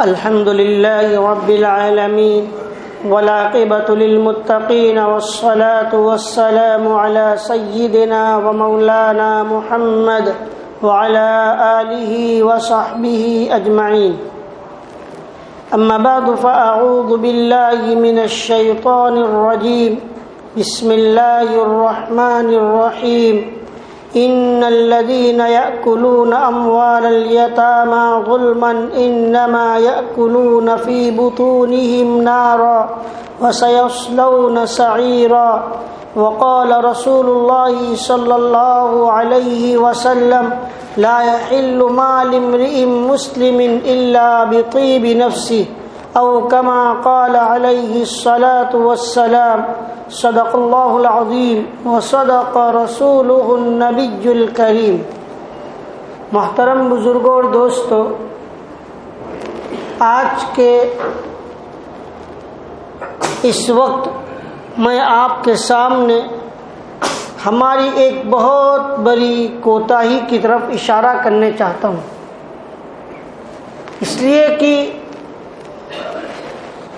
الحمد لله رب العالمين والعاقبة للمتقين والصلاة والسلام على سيدنا ومولانا محمد وعلى آله وصحبه أجمعين. أما بعد فأعوذ بالله من الشيطان الرجيم. بسم الله الرحمن الرحيم. إن الذين يأكلون أموال اليتامى ظلما إنما يأكلون في بطونهم نارا وسيصلون سعيرا. وقال رسول الله صلى الله عليه وسلم: لا يحل مال امرئ مسلم إلا بطيب نفسه، أو كما قال عليه الصلاة والسلام. صدق اللہ العظیم وصدق رسولہ النبی الکریم. محترم بزرگوں اور دوستو، آج کے اس وقت میں آپ کے سامنے ہماری ایک بہت بڑی کوتاہی کی طرف اشارہ کرنے چاہتا ہوں، اس لیے کہ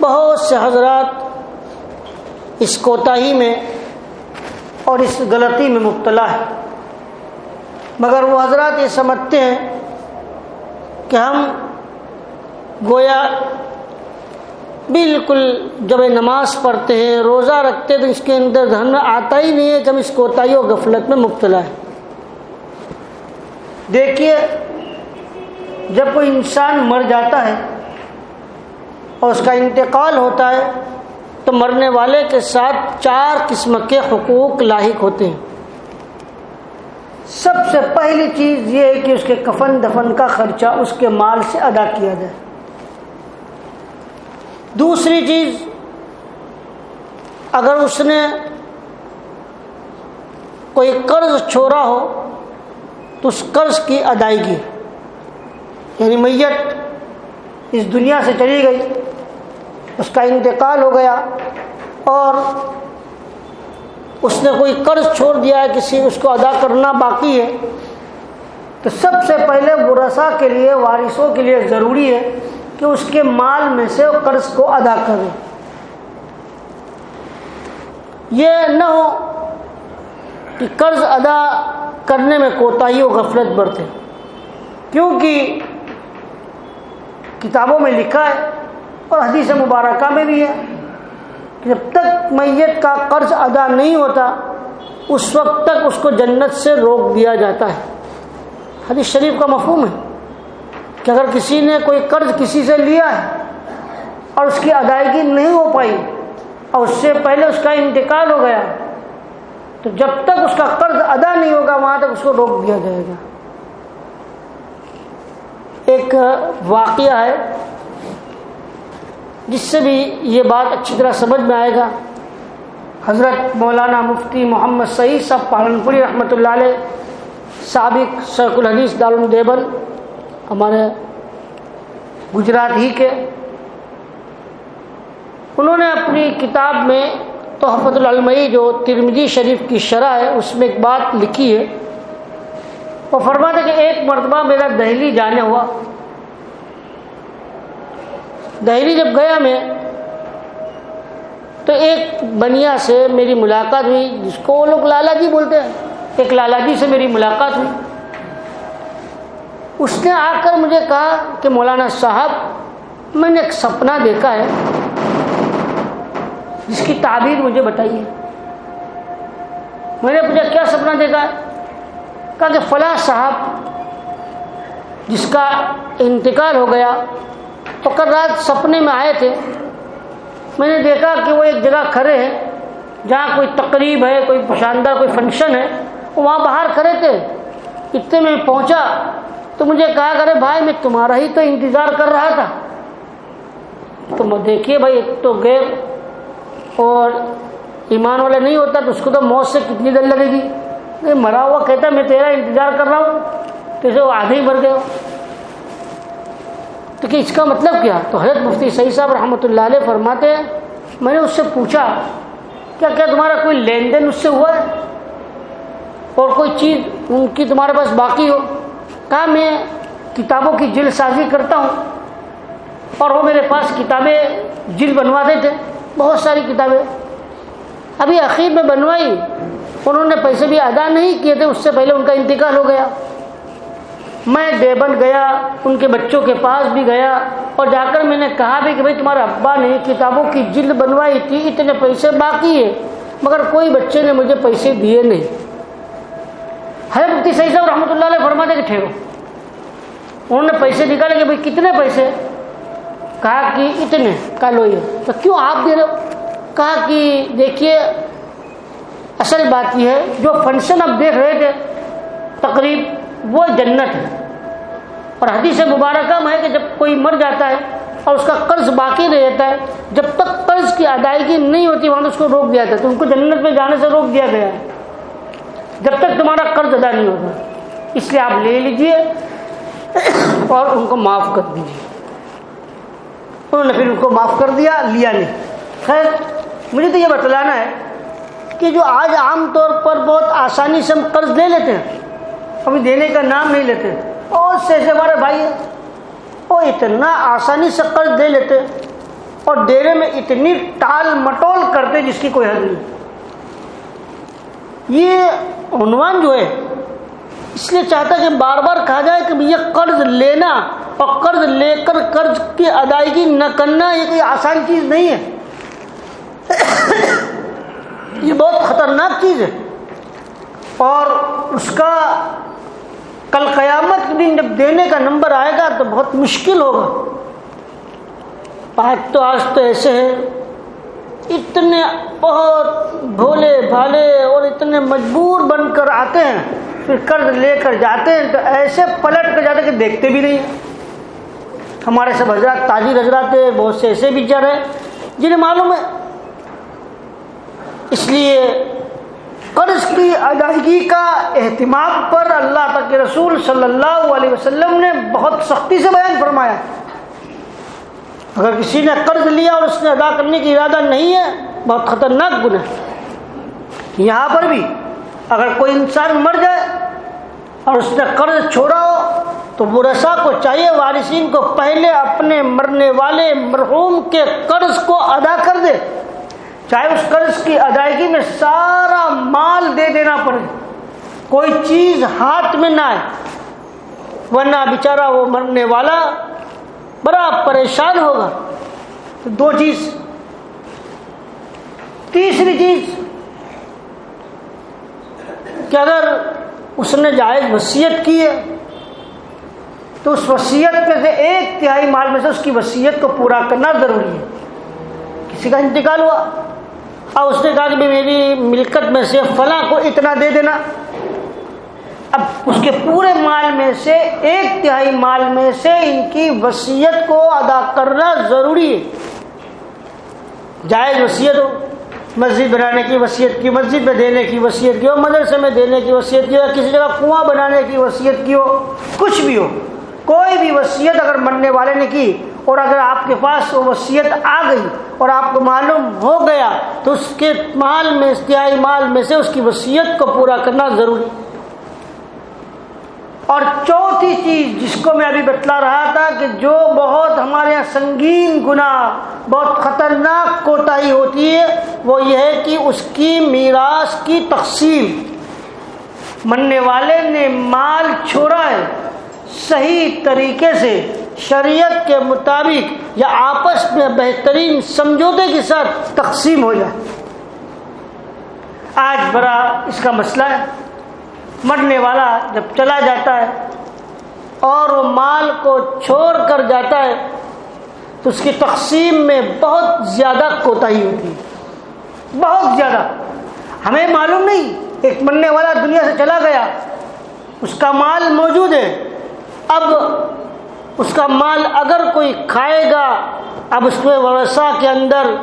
بہت سے حضرات اس کوتاہی میں اور اس غلطی میں مبتلا ہے، مگر وہ حضرات یہ سمجھتے ہیں کہ ہم گویا بالکل جب نماز پڑھتے ہیں، روزہ رکھتے ہیں، تو اس کے اندر ذہن میں آتا ہی نہیں ہے کہ ہم اس کوتاہی اور غفلت میں مبتلا ہے. دیکھیے، جب کوئی انسان مر جاتا ہے اور اس کا انتقال ہوتا ہے تو مرنے والے کے ساتھ 4 قسم کے حقوق لاحق ہوتے ہیں. سب سے پہلی چیز یہ ہے کہ اس کے کفن دفن کا خرچہ اس کے مال سے ادا کیا جائے. دوسری چیز، اگر اس نے کوئی قرض چھوڑا ہو تو اس قرض کی ادائیگی، یعنی میت اس دنیا سے چلی گئی، اس کا انتقال ہو گیا اور اس نے کوئی قرض چھوڑ دیا ہے کسی، اس کو ادا کرنا باقی ہے، تو سب سے پہلے ورثاء کے لیے، وارثوں کے لیے ضروری ہے کہ اس کے مال میں سے قرض کو ادا کرے. یہ نہ ہو کہ قرض ادا کرنے میں کوتاہی و غفلت برتے، کیونکہ کتابوں میں لکھا ہے اور حدیث مبارکہ میں بھی ہے کہ جب تک میت کا قرض ادا نہیں ہوتا اس وقت تک اس کو جنت سے روک دیا جاتا ہے. حدیث شریف کا مفہوم ہے کہ اگر کسی نے کوئی قرض کسی سے لیا ہے اور اس کی ادائیگی نہیں ہو پائی اور اس سے پہلے اس کا انتقال ہو گیا تو جب تک اس کا قرض ادا نہیں ہوگا وہاں تک اس کو روک دیا جائے گا. ایک واقعہ ہے جس سے بھی یہ بات اچھی طرح سمجھ میں آئے گا. حضرت مولانا مفتی محمد سعید صاحب پالنپوری رحمۃ اللہ علیہ، سابق شیخ الحدیث دارالعلوم دیوبند، ہمارے گجرات ہی کے، انہوں نے اپنی کتاب میں تحفۃ العلمی جو ترمذی شریف کی شرح ہے اس میں ایک بات لکھی ہے. وہ فرماتے کہ ایک مرتبہ میرا دہلی جانے ہوا. دہلی جب گیا میں تو ایک بنیا سے میری ملاقات ہوئی، جس کو وہ لوگ لالا جی بولتے ہیں. ایک لالا جی سے میری ملاقات ہوئی. اس نے آ کر مجھے کہا کہ مولانا صاحب، میں نے ایک سپنا دیکھا ہے جس کی تعبیر مجھے بتائیے. میں نے پوچھا کیا سپنا دیکھا ہے؟ کہا کہ فلاں صاحب جس کا انتقال ہو گیا تو کل رات سپنے میں آئے تھے، میں نے دیکھا کہ وہ ایک جگہ کھڑے ہیں جہاں کوئی تقریب ہے، کوئی شاندار کوئی فنکشن ہے، وہ وہاں باہر کھڑے تھے. اتنے میں پہنچا تو مجھے کہا کہ ارے بھائی میں تمہارا ہی تو انتظار کر رہا تھا. تو میں دیکھیے بھائی، ایک تو غیر اور ایمان والا نہیں ہوتا تو اس کو تو موت سے کتنی دیر لگے گی. مرا ہوا کہتا میں تیرا انتظار کر رہا ہوں، تو اسے وہ آدھے ہی بھر گئے. تو کہ اس کا مطلب کیا؟ تو حضرت مفتی سعید صاحب رحمۃ اللہ علیہ فرماتے ہیں میں نے اس سے پوچھا کیا تمہارا کوئی لین دین اس سے ہوا ہے اور کوئی چیز ان کی تمہارے پاس باقی ہو؟ کہا میں کتابوں کی جلد سازی کرتا ہوں اور وہ میرے پاس کتابیں جلد بنواتے تھے، بہت ساری کتابیں. ابھی اخیر میں بنوائی، انہوں نے پیسے بھی ادا نہیں کیے تھے، اس سے پہلے ان کا انتقال ہو گیا. میں دیوبند گیا، ان کے بچوں کے پاس بھی گیا، اور جا کر میں نے کہا بھی کہ بھائی تمہارے ابا نے کتابوں کی جلد بنوائی تھی، اتنے پیسے باقی ہے، مگر کوئی بچے نے مجھے پیسے دیے نہیں. حضرت مفتی سعید صاحب رحمۃ اللہ علیہ فرماتے کہ ٹھہرو. انہوں نے پیسے نکالے کہ بھائی کتنے پیسے؟ کہا کہ اتنے. کہا لو یہ. تو کیوں آپ دے رہے ہو؟ کہا کہ دیکھیے اصل بات یہ ہے، جو فنکشن آپ دیکھ رہے تھے تقریب، وہ جنت ہے. اور حدیث مبارکہ میں ہے کہ جب کوئی مر جاتا ہے اور اس کا قرض باقی رہتا ہے، جب تک قرض کی ادائیگی نہیں ہوتی وہاں اس کو روک دیا جاتا ہے. تو ان کو جنت میں جانے سے روک دیا گیا ہے جب تک تمہارا قرض ادا نہیں ہوگا. اس لیے آپ لے لیجئے اور ان کو معاف کر دیجیے. انہوں نے پھر ان کو معاف کر دیا، لیا نہیں. خیر مجھے تو یہ بتلانا ہے کہ جو آج عام طور پر بہت آسانی سے ہم قرض لے لیتے ہیں، ابھی دینے کا نام نہیں لیتے، اور سے ہمارے بھائی ہیں وہ اتنا آسانی سے قرض لے لیتے اور دینے میں اتنی ٹال مٹول کرتے جس کی کوئی حد نہیں. یہ عنوان جو ہے اس لیے چاہتا کہ بار بار کہا جائے کہ یہ قرض لینا اور قرض لے کر قرض کی ادائیگی نہ کرنا یہ کوئی آسان چیز نہیں ہے. یہ بہت خطرناک چیز ہے، اور اس کا کل قیامت کے دن جب دینے کا نمبر آئے گا تو بہت مشکل ہوگا. آج تو ایسے ہیں اتنے بہت بھولے بھالے اور اتنے مجبور بن کر آتے ہیں، پھر قرض لے کر جاتے ہیں تو ایسے پلٹ کر جاتے کہ دیکھتے بھی نہیں. ہمارے سب حضرات تاجر حضرات ہیں، بہت سے ایسے بھی جا رہے ہیں جنہیں معلوم ہے. اس لیے قرض کی ادائیگی کا اہتمام پر اللہ تعالی کے رسول صلی اللہ علیہ وسلم نے بہت سختی سے بیان فرمایا. اگر کسی نے قرض لیا اور اس نے ادا کرنے کی ارادہ نہیں ہے، بہت خطرناک گناہ. یہاں پر بھی اگر کوئی انسان مر جائے اور اس نے قرض چھوڑا ہو تو ورثاء کو چاہیے وارثین کو پہلے اپنے مرنے والے مرحوم کے قرض کو ادا کر دے، چاہے اس قرض کی ادائیگی میں سارا مال دے دینا پڑے، کوئی چیز ہاتھ میں نہ آئے، ورنہ بیچارہ وہ مرنے والا بڑا پریشان ہوگا. تو دو چیز. تیسری چیز کہ اگر اس نے جائز وصیت کی ہے تو اس وصیت میں سے 1/3 مال میں سے اس کی وصیت کو پورا کرنا ضروری ہے. کسی کا انتقال ہوا اور اس نے کہا کہ میری ملکت میں سے فلاں کو اتنا دے دینا، اب اس کے پورے مال میں سے 1/3 مال میں سے ان کی وصیت کو ادا کرنا ضروری ہے. جائز وصیت ہو، مسجد بنانے کی وصیت کی، مسجد میں دینے کی وصیت کی ہو، مدرسے میں دینے کی وصیت کی ہو، کسی جگہ کنواں بنانے کی وصیت کی ہو، کچھ بھی ہو، کوئی بھی وصیت اگر مرنے والے نے کی اور اگر آپ کے پاس وہ وصیت آ گئی اور آپ کو معلوم ہو گیا تو اس کے مال میں 1/3 مال میں سے اس کی وصیت کو پورا کرنا ضروری. اور چوتھی چیز جس کو میں ابھی بتلا رہا تھا کہ جو بہت ہمارے یہاں سنگین گناہ، بہت خطرناک کوتاہی ہوتی ہے، وہ یہ ہے کہ اس کی میراث کی تقسیم. مرنے والے نے مال چھوڑا ہے، صحیح طریقے سے شریعت کے مطابق یا آپس میں بہترین سمجھوتے کے ساتھ تقسیم ہو جائے. آج بڑا اس کا مسئلہ ہے. مرنے والا جب چلا جاتا ہے اور وہ مال کو چھوڑ کر جاتا ہے تو اس کی تقسیم میں بہت زیادہ کوتاہی ہوتی ہے، بہت زیادہ. ہمیں معلوم نہیں، ایک مرنے والا دنیا سے چلا گیا، اس کا مال موجود ہے، اب اس کا مال اگر کوئی کھائے گا، اب اس کے ورثاء کے اندر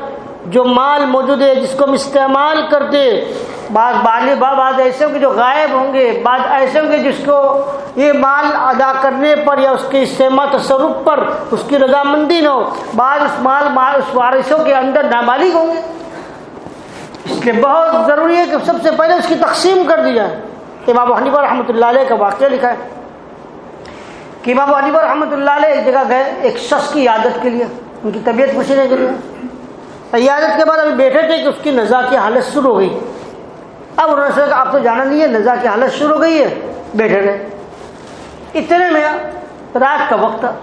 جو مال موجود ہے جس کو ہم استعمال کرتے، بعض ایسے ہوں گے جو غائب ہوں گے، بعض ایسے ہوں گے جس کو یہ مال ادا کرنے پر یا اس کے استعمال تصرف پر اس کی رضامندی نہ ہو، بعض اس وارثوں کے اندر نابالغ ہوں گے. اس لیے بہت ضروری ہے کہ سب سے پہلے اس کی تقسیم کر دی جائے. امام حنیفہ رحمۃ اللہ علیہ کا واقعہ لکھا ہے کہ امام ابو حنیفہ رحمۃ اللہ علیہ ایک جگہ گئے ایک شخص کی عیادت کے لیے، ان کی طبیعت پوچھنے کے لیے۔ عیادت کے بعد ابھی بیٹھے تھے کہ اس کی نزا کی حالت شروع ہو گئی۔ اب انہوں نے سوچا آپ تو جانا نہیں ہے، نزا کی حالت شروع ہو گئی ہے، بیٹھے رہے۔ اتنے میں رات کا وقت تھا،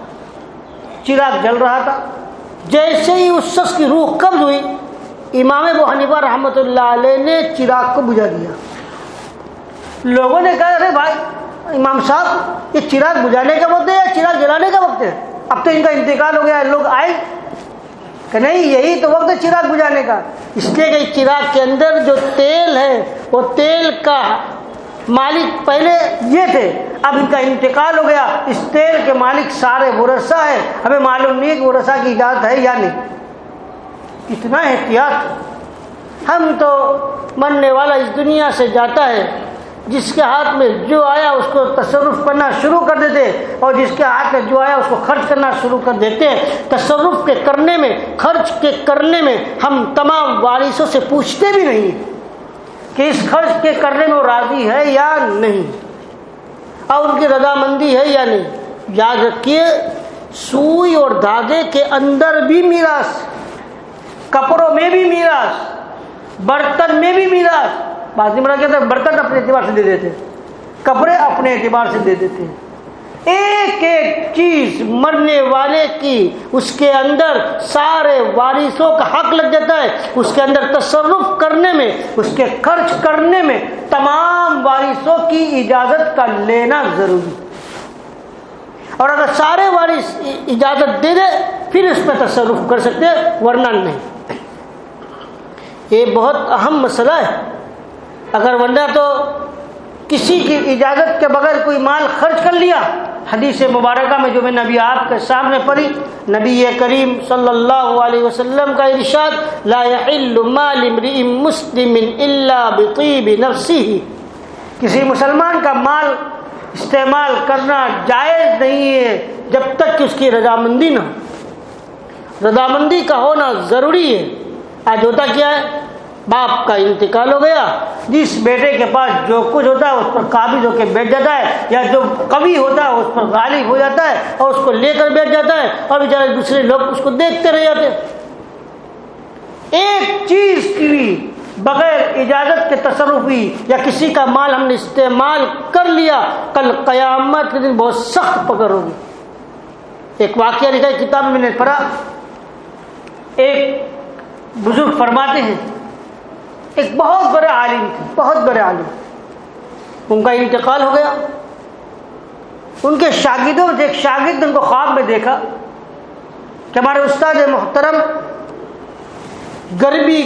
چراغ جل رہا تھا۔ جیسے ہی اس شخص کی روح قبض ہوئی، امام ابو حنیفہ رحمۃ اللہ علیہ نے چراغ کو بجھا دیا۔ لوگوں نے کہا ارے بھائی امام صاحب، یہ چراغ بجھانے کا وقت ہے یا چراغ جلانے کا وقت ہے؟ اب تو ان کا انتقال ہو گیا۔ لوگ آئے کہ نہیں، یہی تو وقت ہے چراغ بجھانے کا، اس لیے کہ چراغ کے اندر جو تیل ہے وہ تیل کا مالک پہلے یہ تھے، اب ان کا انتقال ہو گیا، اس تیل کے مالک سارے ورثہ ہیں، ہمیں معلوم نہیں ہے کہ ورثہ کی اجازت ہے یا نہیں۔ اتنا احتیاط! ہم تو مرنے والا اس دنیا سے جاتا ہے، جس کے ہاتھ میں جو آیا اس کو تصرف کرنا شروع کر دیتے، اور جس کے ہاتھ میں جو آیا اس کو خرچ کرنا شروع کر دیتے۔ تصرف کے کرنے میں، خرچ کے کرنے میں ہم تمام وارثوں سے پوچھتے بھی نہیں کہ اس خرچ کے کرنے میں وہ راضی ہے یا نہیں، اور ان کی رضامندی ہے یا نہیں۔ یاد رکھیے، سوئی اور دھاگے کے اندر بھی میراث، کپڑوں میں بھی میراث، برتن میں بھی میراث۔ بعض مرا کہتے ہیں برتن اپنے اعتبار سے دے دیتے، کپڑے اپنے اعتبار سے دے دیتے۔ ایک ایک چیز مرنے والے کی اس کے اندر سارے وارثوں کا حق لگ جاتا ہے، اس کے اندر تصرف کرنے میں، اس کے خرچ کرنے میں تمام وارثوں کی اجازت کا لینا ضروری، اور اگر سارے وارث اجازت دے دے پھر اس پہ تصرف کر سکتے، ورنہ نہیں۔ یہ بہت اہم مسئلہ ہے، اگر ورنہ تو کسی کی اجازت کے بغیر کوئی مال خرچ کر لیا۔ حدیث مبارکہ میں جو میں نبی آپ کے سامنے پڑھی، نبی کریم صلی اللہ علیہ وسلم کا ارشاد، لا يحل مال امرئ مسلم الا بطیب نفسه، کسی مسلمان کا مال استعمال کرنا جائز نہیں ہے جب تک کہ اس کی رضامندی نہ ہو۔ رضامندی کا ہونا ضروری ہے۔ آج ہوتا کیا ہے، باپ کا انتقال ہو گیا، جس بیٹے کے پاس جو کچھ ہوتا ہے اس پر قابض ہو کے بیٹھ جاتا ہے، یا جو قوی ہوتا ہے اس پر غالب ہو جاتا ہے اور اس کو لے کر بیٹھ جاتا ہے، اور بیچارے دوسرے لوگ اس کو دیکھتے رہ جاتے ہیں۔ ایک چیز کی بھی بغیر اجازت کے تصرف ہوئی یا کسی کا مال ہم نے استعمال کر لیا، کل قیامت کے دن بہت سخت پکڑ ہوگی۔ ایک واقعہ لکھا ہے کتاب میں نے پڑھا، ایک بزرگ فرماتے ہیں ایک بہت بڑے عالم تھے، بہت بڑے عالم، ان کا انتقال ہو گیا۔ ان کے شاگردوں میں ایک شاگرد نے ان کو خواب میں دیکھا کہ ہمارے استاد محترم گرمی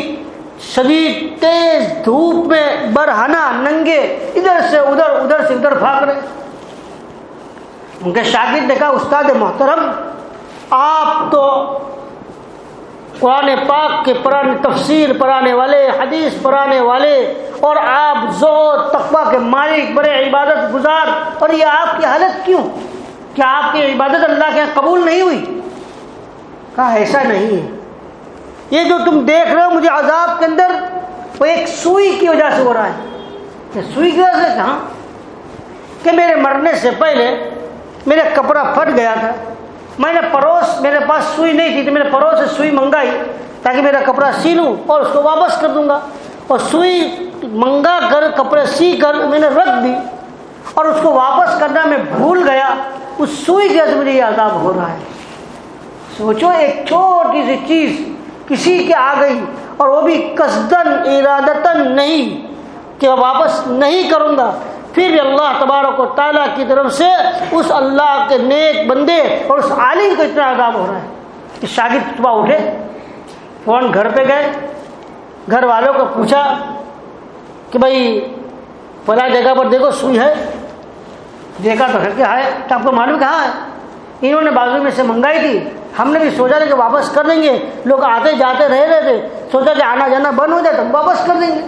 شدید تیز دھوپ میں برہنہ ننگے ادھر سے ادھر ادھر سے ادھر بھاگ رہے۔ ان کے شاگرد نے کہا استاد محترم، آپ تو قرآن پاک کے پرانے تفسیر پڑھانے والے، حدیث پڑھانے والے، اور آپ زہد تقویٰ کے مالک، بڑے عبادت گزار، اور یہ آپ کی حالت کیوں؟ کیا آپ کی عبادت اللہ کے قبول نہیں ہوئی؟ کہا ایسا نہیں ہے، یہ جو تم دیکھ رہے ہو مجھے عذاب کے اندر، وہ ایک سوئی کی وجہ سے ہو رہا ہے۔ کہ سوئی کی وجہ سے کہاں؟ کہ میرے مرنے سے پہلے میرا کپڑا پھٹ گیا تھا، میں نے پڑوس، میرے پاس سوئی نہیں تھی تو میں نے پڑوس سے سوئی منگائی تاکہ میرا کپڑا سی لوں اور اس کو واپس کر دوں گا، اور سوئی منگا کر کپڑے سی کر میں نے رکھ دی، اور اس کو واپس کرنا میں بھول گیا، اس سوئی کی وجہ سے مجھے یہ عذاب ہو رہا ہے۔ سوچو، ایک چھوٹی سی چیز کسی کے آ گئی، اور وہ بھی قصدن ارادتن نہیں کہ واپس نہیں کروں گا، پھر بھی اللہ تبارک و تعالیٰ کی طرف سے اس اللہ کے نیک بندے اور اس عالم کو اتنا عذاب ہو رہا ہے کہ شاگرد صبح اٹھے، فوراً گھر پہ گئے، گھر والوں کو پوچھا کہ بھائی فلاں جگہ پر دیکھو سوئی ہے، دیکھا تو ہے کہ ہے، تو آپ کو معلوم کہاں ہے؟ انہوں نے بازو میں سے منگائی تھی، ہم نے بھی سوچا تھا کہ واپس کر دیں گے، لوگ آتے جاتے رہے تھے، سوچا کہ آنا جانا بند ہو جائے تو واپس کر دیں گے۔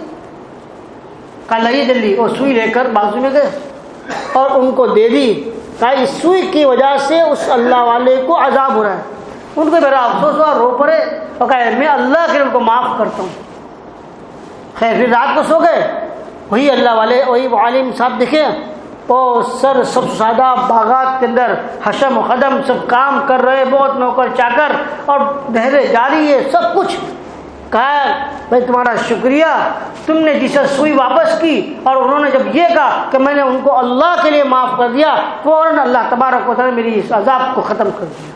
کل آئیے جلدی، وہ سوئی لے کر بازو میں گئے اور ان کو دے دی، کہا اس سوئی کی وجہ سے اس اللہ والے کو عذاب ہو رہا ہے۔ ان کو میرا افسوس ہوا، رو پڑے اور کہا میں اللہ کے ان کو معاف کرتا ہوں۔ خیر پھر رات کو سو گئے، وہی اللہ والے، وہی عالم صاحب دکھے وہ سر سب سادہ باغات کے اندر حشم و خدم سب کام کر رہے، بہت نوکر چاکر اور بہرے جاری ہے سب کچھ. کہا بھائی تمہارا شکریہ، تم نے جسے سوئی واپس کی. اور انہوں نے جب یہ کہا کہ میں نے ان کو اللہ کے لیے معاف کر دیا، فوراً اللہ تبارک و تعالیٰ میری اس عذاب کو ختم کر دیا.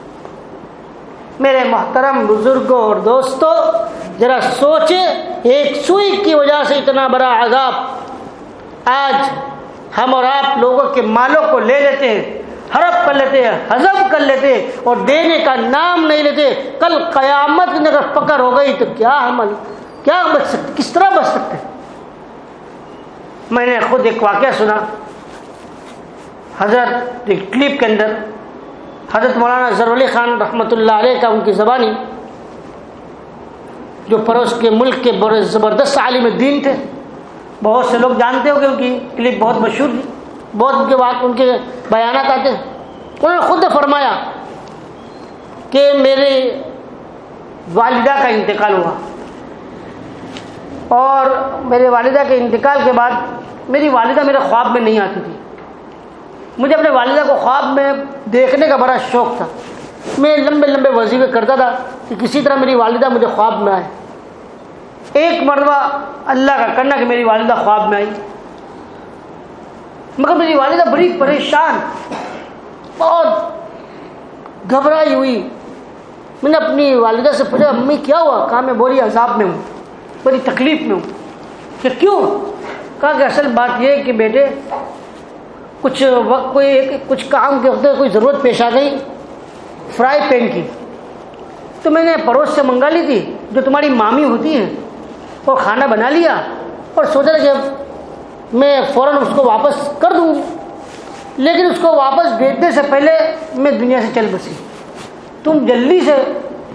میرے محترم بزرگوں اور دوستوں، ذرا سوچیں، ایک سوئی کی وجہ سے اتنا بڑا عذاب. آج ہم اور آپ لوگوں کے مالوں کو لے لیتے ہیں، ہڑپ کر لیتے ہیں، ہضم کر لیتے ہیں اور دینے کا نام نہیں لیتے. کل قیامت میں اگر پکڑ ہو گئی تو کیا بچ سکتے، کس طرح بچ سکتے؟ میں نے خود ایک واقعہ سنا. حضرت ایک کلپ کے اندر حضرت مولانا ظفر علی خان رحمۃ اللہ علیہ کا، ان کی زبانی، جو پڑوس کے ملک کے بڑے زبردست عالم دین تھے. بہت سے لوگ جانتے ہو کہ ان کی کلپ بہت مشہور تھی، بہت ان کے بیانات آتے ہیں. انہوں نے خود فرمایا کہ میری والدہ کا انتقال ہوا، اور میرے والدہ کے انتقال کے بعد میری والدہ میرے خواب میں نہیں آتی تھی. مجھے اپنے والدہ کو خواب میں دیکھنے کا بڑا شوق تھا. میں لمبے لمبے وظیفے کرتا تھا کہ کسی طرح میری والدہ مجھے خواب میں آئے. ایک مرتبہ اللہ کا کرنا کہ میری والدہ خواب میں آئی، مگر میری والدہ بڑی پریشان، بہت گھبرائی ہوئی. میں نے اپنی والدہ سے پوچھا امی کیا ہوا؟ کہا میں بڑی عذاب میں ہوں، بڑی تکلیف میں ہوں. کہ کیوں؟ کہا کہ اصل بات یہ ہے کہ بیٹے کچھ وقت کچھ کام کے وقت کوئی ضرورت پیش آ گئی فرائی پین کی، تو میں نے پڑوس سے منگا لی تھی جو تمہاری مامی ہوتی ہیں، اور کھانا بنا لیا اور سوچا کہ میں فوراً اس کو واپس کر دوں، لیکن اس کو واپس بھیجنے سے پہلے میں دنیا سے چل بسی. تم جلدی سے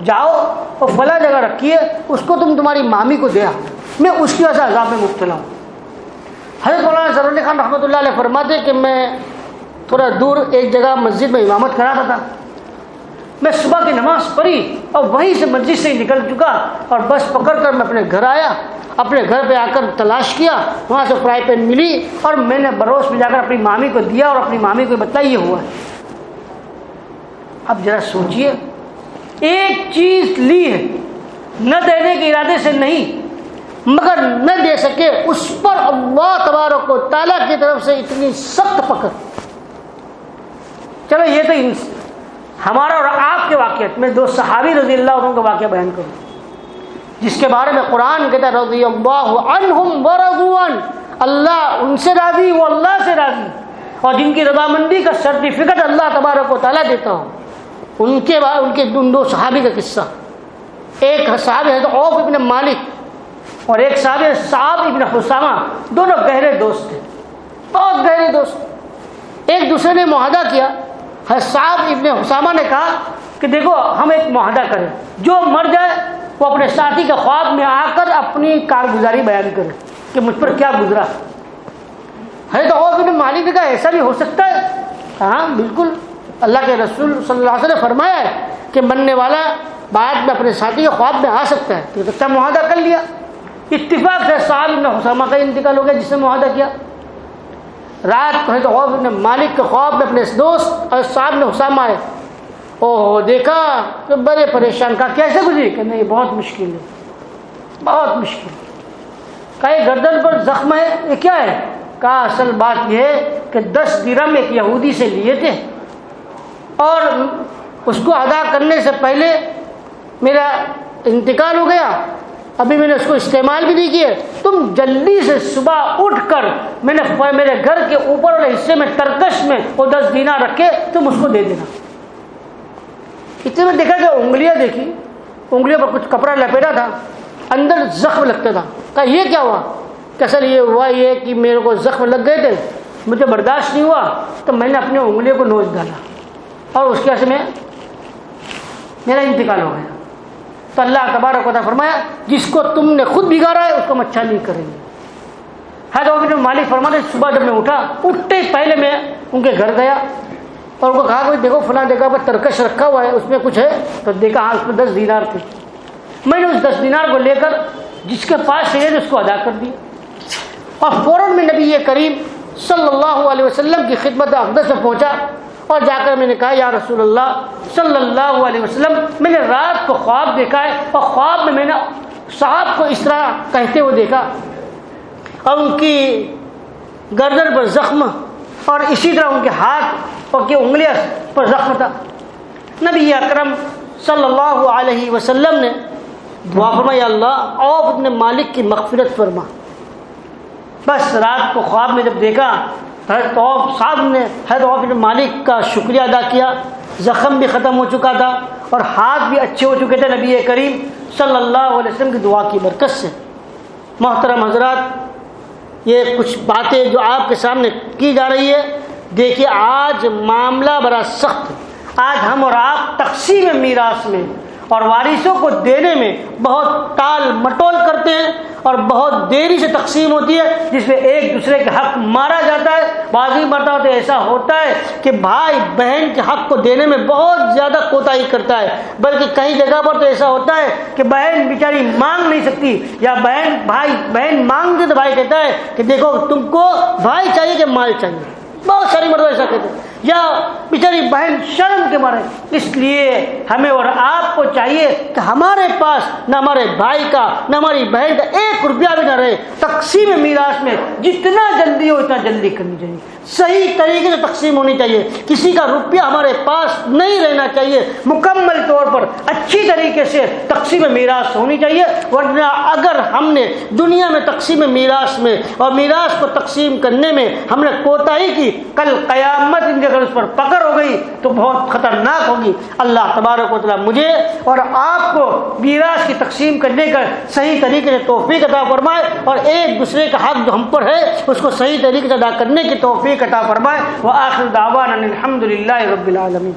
جاؤ اور فلاں جگہ رکھیے، اس کو تمہاری مامی کو دیا، میں اس کی وجہ سے عذاب میں مبتلا ہوں. حضرت مولانا ظفر علی خان رحمۃ اللہ علیہ فرماتے کہ میں تھوڑا دور ایک جگہ مسجد میں امامت کراتا تھا. میں صبح کی نماز پڑھی اور وہیں سے مسجد سے نکل چکا اور بس پکڑ کر میں اپنے گھر آیا. اپنے گھر پہ آ کر تلاش کیا، وہاں سے فرائی پین ملی اور میں نے بروس میں جا کر اپنی مامی کو دیا اور اپنی مامی کو بتایا یہ ہوا. اب ذرا سوچئے، ایک چیز لی ہے، نہ دینے کے ارادے سے نہیں، مگر نہ دے سکے، اس پر اللہ تبارک و تعالیٰ کی طرف سے اتنی سخت پکڑ. چلو یہ تو ہمارا اور آپ کے واقعات میں 2 صحابی رضی اللہ عنہ کا واقعہ بیان کروں، جس کے بارے میں قرآن کہتا ہے رضی اللہ عنہم ورضوا عنہ، اللہ ان سے راضی، وہ اللہ سے راضی، اور جن کی رضامندی کا سرٹیفکیٹ اللہ تبارک و تعالیٰ دیتا ہو. ان کے 2 صحابی کا قصہ. ایک صحابی ہے تو عوف ابن مالک اور ایک صحابی ہے صعب ابن حسامہ. دونوں گہرے دوست تھے، بہت گہرے دوست. ایک دوسرے نے معاہدہ کیا. صعب ابن حسامہ نے کہا کہ دیکھو ہم ایک معاہدہ کریں، جو مر جائے وہ اپنے ساتھی کے خواب میں آ کر اپنی کارگزاری بیان کرے کہ مجھ پر کیا گزرا. حضرت عوف ابن مالک نے کہا ایسا بھی ہو سکتا ہے؟ ہاں بالکل، اللہ کے رسول صلی اللہ علیہ وسلم نے فرمایا ہے کہ مرنے والا بعد میں اپنے ساتھی کے خواب میں آ سکتا ہے. تو اچھا معاہدہ کر لیا. اتفاق سے صعب ابن حسامہ کا انتقال ہو گیا جس نے معاہدہ کیا. رات کو حضرت عوف ابن مالک کے خواب میں اپنے دوست اور صعب ابن حسامہ آئے. دیکھا کہ بڑے پریشان. کہا کیسے گزری؟ کہ نہیں بہت مشکل ہے، بہت مشکل. کہا یہ گردن پر زخم ہے، یہ کیا ہے؟ کہا اصل بات یہ ہے کہ 10 درہم ایک یہودی سے لیے تھے اور اس کو ادا کرنے سے پہلے میرا انتقال ہو گیا، ابھی میں نے اس کو استعمال بھی نہیں کیے. تم جلدی سے صبح اٹھ کر میں نے میرے گھر کے اوپر والے حصے میں ترکش میں وہ 10 دینار رکھے، تم اس کو دے دینا. اتنے میں دیکھا کہ انگلیاں دیکھی، انگلیوں پر کچھ کپڑا لپیٹا تھا، اندر زخم لگتا تھا. کہا یہ کیا ہوا؟ کہ اصل یہ ہوا یہ کہ میرے کو زخم لگ گئے تھے، مجھے برداشت نہیں ہوا تو میں نے اپنی انگلیوں کو نوچ ڈالا اور اس کی وجہ سے میرا انتقال ہو گیا. تو اللہ تبارک و تعالیٰ فرمایا جس کو تم نے خود بگاڑا ہے اس کو اچھا نہیں کریں گے. حضرت عوف بن مالک فرماتے صبح جب میں اٹھا، اٹھتے ہی پہلے میں ان کے گھر گیا اور ان کو کہا کہ دیکھو فلاں جگہ پر ترکش رکھا ہوا ہے، اس میں کچھ ہے؟ تو دیکھا ہاں اس میں 10 دینار تھے. میں نے اس 10 دینار کو لے کر جس کے پاس ہے اس کو ادا کر دی اور فوراً میں نبی کریم صلی اللہ علیہ وسلم کی خدمت اقدس میں پہنچا اور جا کر میں نے کہا یا رسول اللہ صلی اللہ علیہ وسلم، میں نے رات کو خواب دیکھا ہے اور خواب میں نے صاحب کو اس طرح کہتے ہوئے دیکھا اور ان کی گردن پر زخم اور اسی طرح ان کے ہاتھ اور کی انگلیاں پر زخم تھا۔ نبی اکرم صلی اللہ علیہ وسلم نے دعا فرمائی، یا اللہ عوف ابن مالک کی مغفرت فرما۔ بس رات کو خواب میں جب دیکھا حضرت عوف صاحب نے حضرت عوف ابن مالک کا شکریہ ادا کیا، زخم بھی ختم ہو چکا تھا اور ہاتھ بھی اچھے ہو چکے تھے نبی کریم صلی اللہ علیہ وسلم کی دعا کی برکت سے۔ محترم حضرات، یہ کچھ باتیں جو آپ کے سامنے کی جا رہی ہے، دیکھیے آج معاملہ بڑا سخت ہے۔ آج ہم اور آپ تقسیم میراث میں اور وارثوں کو دینے میں بہت ٹال مٹول کرتے ہیں اور بہت دیری سے تقسیم ہوتی ہے، جس میں ایک دوسرے کے حق مارا جاتا ہے۔ بعضی مرتبہ تو ایسا ہوتا ہے کہ بھائی بہن کے حق کو دینے میں بہت زیادہ کوتاہی کرتا ہے، بلکہ کئی جگہ پر تو ایسا ہوتا ہے کہ بہن بیچاری مانگ نہیں سکتی، یا بہن مانگتے تو بھائی کہتا ہے کہ دیکھو تم کو بھائی چاہیے کہ مال چاہیے، بہت ساری مرتبہ ایسا کہتے ہیں، یا بیچاری بہن شرم کے مارے۔ اس لیے ہمیں اور آپ کو چاہیے کہ ہمارے پاس نہ ہمارے بھائی کا نہ ہماری بہن کا 1 روپیہ بھی نہ رہے۔ تقسیم میراث میں جتنا جلدی ہو اتنا جلدی کرنی چاہیے، صحیح طریقے سے تقسیم ہونی چاہیے، کسی کا روپیہ ہمارے پاس نہیں رہنا چاہیے، مکمل طور پر اچھی طریقے سے تقسیم میراث ہونی چاہیے۔ ورنہ اگر ہم نے دنیا میں تقسیم میراث میں اور میراث کو تقسیم کرنے میں ہم نے کوتاہی کی، کل قیامت ان کے اگر اس پر پکڑ ہو گئی تو بہت خطرناک ہوگی۔ اللہ تبارک و تعالیٰ مجھے اور آپ کو میراث کی تقسیم کرنے کا صحیح طریقے سے توفیق عطا فرمائے اور ایک دوسرے کا حق جو ہم پر ہے اس کو صحیح طریقے سے ادا کرنے کی توفیق عطا فرمائے۔ وآخر دعوانا الحمد للہ رب العالمین۔